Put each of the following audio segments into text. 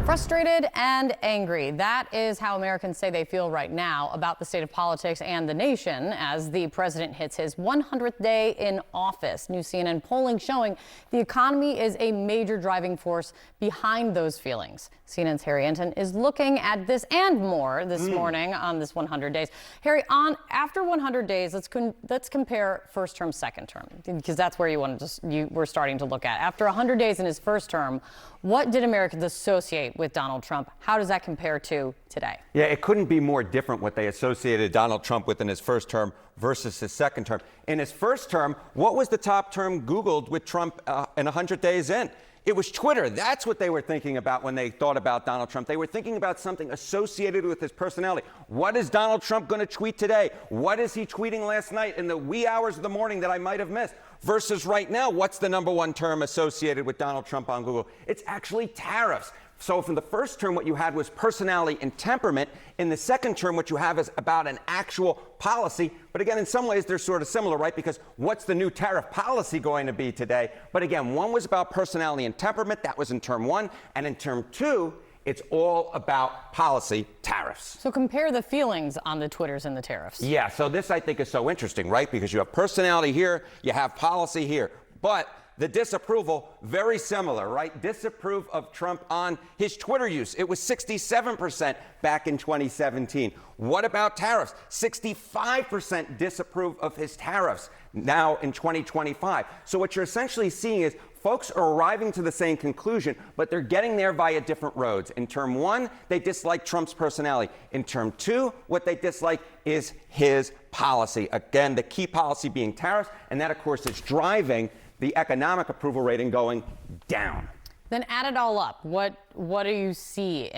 Frustrated and angry. That is how Americans say they feel right now about the state of politics and the nation as the president hits his 100th day in office. New CNN polling showing the economy is a major driving force behind those feelings. CNN's Harry Enten is looking at this and more this morning on this 100 days. Harry, after 100 days, let's compare first term, second term, because that's where we're starting to look at. After 100 days in his first term, what did Americans associate with Donald Trump? How does that compare to today? Yeah, it couldn't be more different what they associated Donald Trump with in his first term versus his second term. In his first term, what was the top term Googled with Trump in 100 days in? It was Twitter. That's what they were thinking about when they thought about Donald Trump. They were thinking about something associated with his personality. What is Donald Trump going to tweet today? What is he tweeting last night in the wee hours of the morning that I might have missed? Versus right now, what's the number one term associated with Donald Trump on Google? It's actually tariffs. So from the first term, what you had was personality and temperament. In the second term, what you have is about an actual policy. But again, in some ways, they're sort of similar, right? Because what's the new tariff policy going to be today? But again, one was about personality and temperament. That was in term one. And in term two, it's all about policy, tariffs. So compare the feelings on the Twitters and the tariffs. Yeah, so this I think is so interesting, right? Because you have personality here, you have policy here. But the disapproval, very similar, right? Disapprove of Trump on his Twitter use. It was 67% back in 2017. What about tariffs? 65% disapprove of his tariffs now in 2025. So what you're essentially seeing is folks are arriving to the same conclusion, but they're getting there via different roads. In term one, they dislike Trump's personality. In term two, what they dislike is his policy. Again, the key policy being tariffs, and that, of course, is driving the economic approval rating going down. Then add it all up. What do you see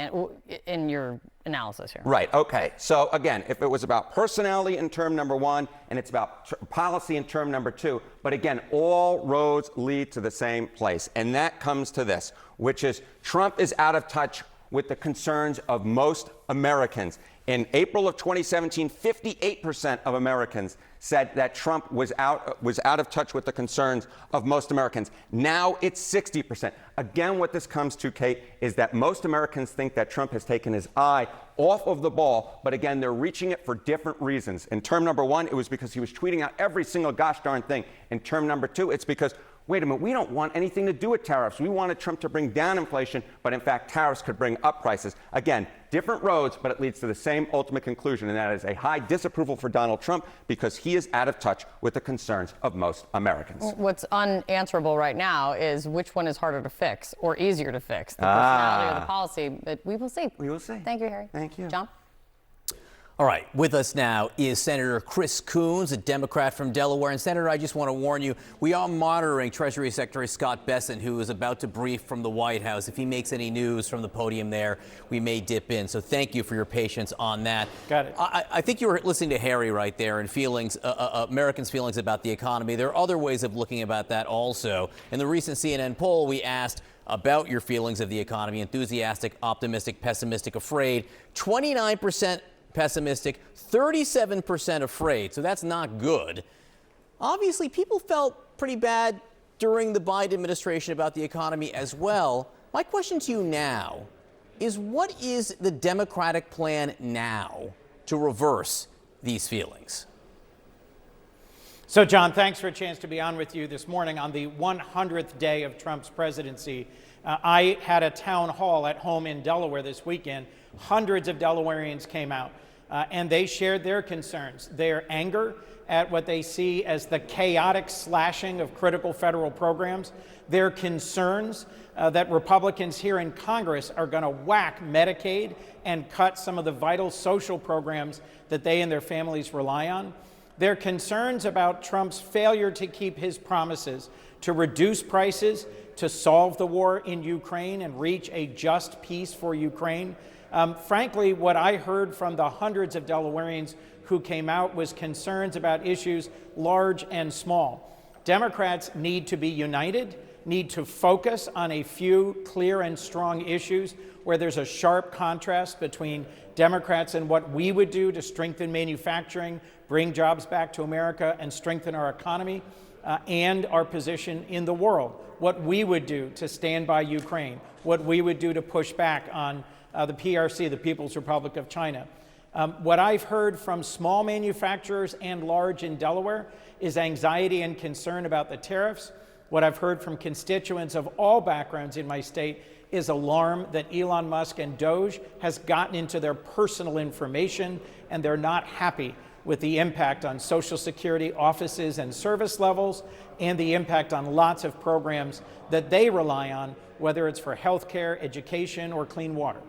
in your analysis here? Right. Okay. So again, if it was about personality in term number one, and it's about policy in term number two, but again, all roads lead to the same place. And that comes to this, which is Trump is out of touch with the concerns of most Americans. In April of 2017, 58% of Americans said that Trump was out of touch with the concerns of most Americans. Now it's 60%. Again, what this comes to, Kate, is that most Americans think that Trump has taken his eye off of the ball, but again, they're reaching it for different reasons. In term number one, it was because he was tweeting out every single gosh darn thing. In term number two, it's because, wait a minute, we don't want anything to do with tariffs. We wanted Trump to bring down inflation, but in fact, tariffs could bring up prices. Again, different roads, but it leads to the same ultimate conclusion, and that is a high disapproval for Donald Trump because he is out of touch with the concerns of most Americans. What's unanswerable right now is which one is harder to fix or easier to fix, the personality or the policy, but we will see. We will see. Thank you, Harry. Thank you. John? All right, with us now is Senator Chris Coons, a Democrat from Delaware. And Senator, I just want to warn you, we are monitoring Treasury Secretary Scott Bessent, who is about to brief from the White House. If he makes any news from the podium there, we may dip in. So thank you for your patience on that. Got it. I think you were listening to Harry right there and feelings, Americans' feelings about the economy. There are other ways of looking about that also. In the recent CNN poll, we asked about your feelings of the economy: enthusiastic, optimistic, pessimistic, afraid. 29% pessimistic, 37% afraid, so that's not good. Obviously, people felt pretty bad during the Biden administration about the economy as well. My question to you now is, what is the Democratic plan now to reverse these feelings? So, John, thanks for a chance to be on with you this morning on the 100th day of Trump's presidency. I had a town hall at home in Delaware this weekend. Hundreds of Delawareans came out, and they shared their concerns, their anger at what they see as the chaotic slashing of critical federal programs, their concerns that Republicans here in Congress are going to whack Medicaid and cut some of the vital social programs that they and their families rely on, their concerns about Trump's failure to keep his promises to reduce prices, to solve the war in Ukraine and reach a just peace for Ukraine. Frankly, what I heard from the hundreds of Delawareans who came out was concerns about issues large and small. Democrats need to be united, need to focus on a few clear and strong issues where there's a sharp contrast between Democrats and what we would do to strengthen manufacturing, bring jobs back to America, and strengthen our economy. and our position in the world, what we would do to stand by Ukraine, what we would do to push back on the PRC, the People's Republic of China. What I've heard from small manufacturers and large in Delaware is anxiety and concern about the tariffs. What I've heard from constituents of all backgrounds in my state is alarm that Elon Musk and Doge has gotten into their personal information, and they're not happy with the impact on Social Security offices and service levels, and the impact on lots of programs that they rely on, whether it's for healthcare, education, or clean water.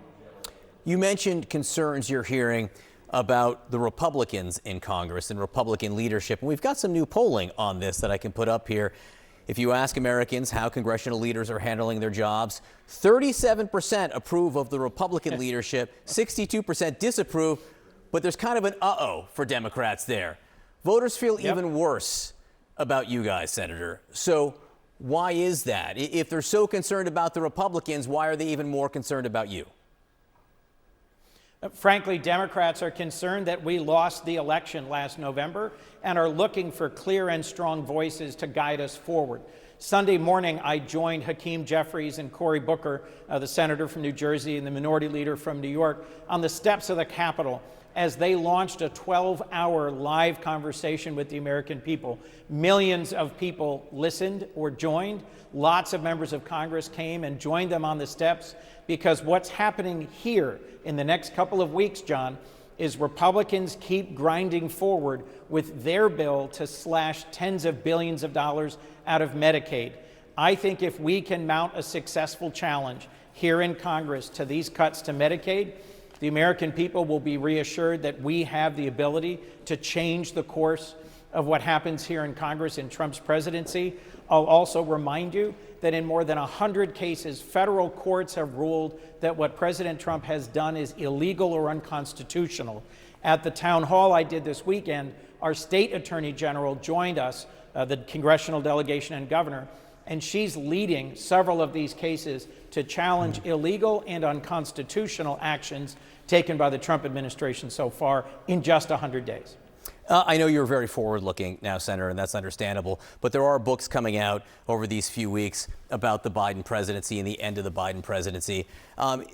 You mentioned concerns you're hearing about the Republicans in Congress and Republican leadership. And we've got some new polling on this that I can put up here. If you ask Americans how congressional leaders are handling their jobs, 37% approve of the Republican leadership, 62% disapprove, but there's kind of an uh-oh for Democrats there. Voters feel even worse about you guys, Senator. So why is that? If they're so concerned about the Republicans, why are they even more concerned about you? Frankly, Democrats are concerned that we lost the election last November and are looking for clear and strong voices to guide us forward. Sunday morning, I joined Hakeem Jeffries and Cory Booker, the senator from New Jersey and the minority leader from New York, on the steps of the Capitol as they launched a 12-hour live conversation with the American people. Millions of people listened or joined. Lots of members of Congress came and joined them on the steps, because what's happening here in the next couple of weeks, John, is Republicans keep grinding forward with their bill to slash tens of billions of dollars out of Medicaid. I think if we can mount a successful challenge here in Congress to these cuts to Medicaid, the American people will be reassured that we have the ability to change the course of what happens here in Congress in Trump's presidency. I'll also remind you that in more than 100 cases, federal courts have ruled that what President Trump has done is illegal or unconstitutional. At the town hall I did this weekend, our state attorney general joined us, the congressional delegation and governor, and she's leading several of these cases to challenge illegal and unconstitutional actions taken by the Trump administration so far in just 100 days. I know you're very forward-looking now, Senator, and that's understandable, but there are books coming out over these few weeks about the Biden presidency and the end of the Biden presidency.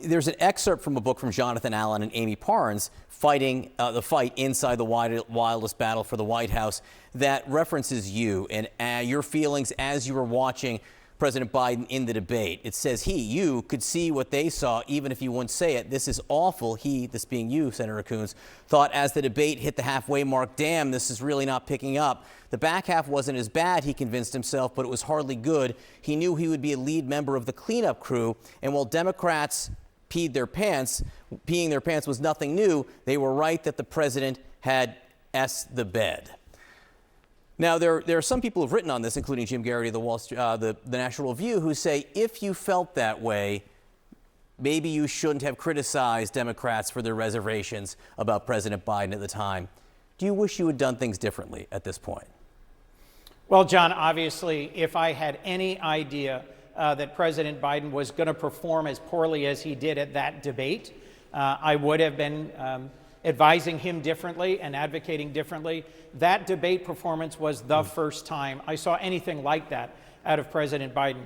There's an excerpt from a book from Jonathan Allen and Amy Parnes, fighting the fight inside the wildest battle for the White House, that references you and your feelings as you were watching President Biden in the debate. It says you could see what they saw even if you wouldn't say it. This is awful. He, this being you, Senator Coons, thought as the debate hit the halfway mark, damn, this is really not picking up. The back half wasn't as bad, he convinced himself, but it was hardly good. He knew he would be a lead member of the cleanup crew, and while Democrats peeing their pants was nothing new, they were right that the president had S the bed. Now, there are some people who've written on this, including Jim Garrity of the National Review, who say if you felt that way, maybe you shouldn't have criticized Democrats for their reservations about President Biden at the time. Do you wish you had done things differently at this point? Well, John, obviously, if I had any idea that President Biden was going to perform as poorly as he did at that debate, I would have been advising him differently and advocating differently. That debate performance was the first time I saw anything like that out of President Biden.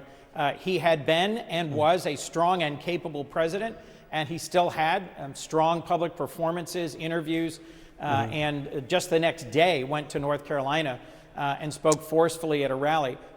He had been and was a strong and capable president, and he still had strong public performances, interviews, and just the next day went to North Carolina and spoke forcefully at a rally.